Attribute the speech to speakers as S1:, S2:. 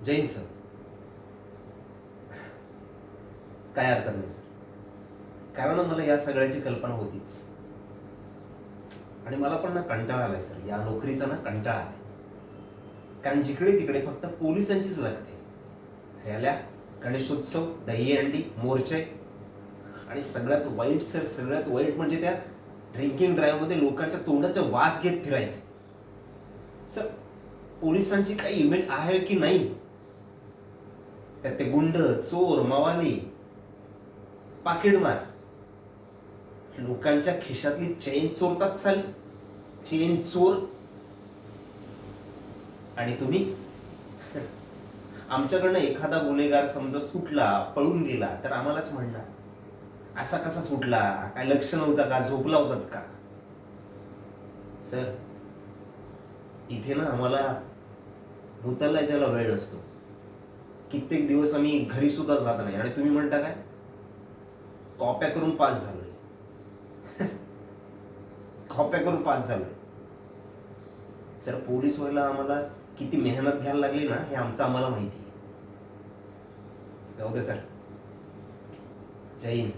S1: Jain sir. काय हरकत नाही सर. कारण मला या सगळ्याची कल्पना होतीच आणि मला पण ना कंटाळा आलाय सर, या नोकरीचा ना कंटाळा आलाय. कारण जिकडे तिकडे फक्त पोलिसांचीच लागते. रॅल्या, गणेशोत्सव, दहीहंडी, मोर्चे आणि सगळ्यात वाईट सर, सगळ्यात वाईट म्हणजे त्या ड्रिंकिंग ड्राईव्ह मध्ये लोकांच्या तोंडाचं वास घेत फिरायचं. सर, पोलिसांची काही इमेज आहे की नाही? त्यात ते गुंड, चोर, मवाली, पाकिटमार, लोकांच्या खिशातली चेन चोरतात चाल, चेन चोर. आणि तुम्ही आमच्याकडनं एखादा गुन्हेगार समजा सुटला, पळून गेला तर आम्हालाच म्हणणार, असा कसा सुटला, काय लक्ष नव्हतं का, झोपला होतात का? सर, इथे ना आम्हाला भूताला जायला वेळ नसतो. कित्येक दिवस आम्ही घरी सुद्धा जात नाही आणि तुम्ही म्हणता काय, कॉप्या करून पास झालोय. कॉप्या करून पास झालोय. सर, पोलीस व्हायला आम्हाला किती मेहनत घ्यायला लागली ना, हे आमचं आम्हाला माहिती आहे. जाऊ दे सर. जय हिंद.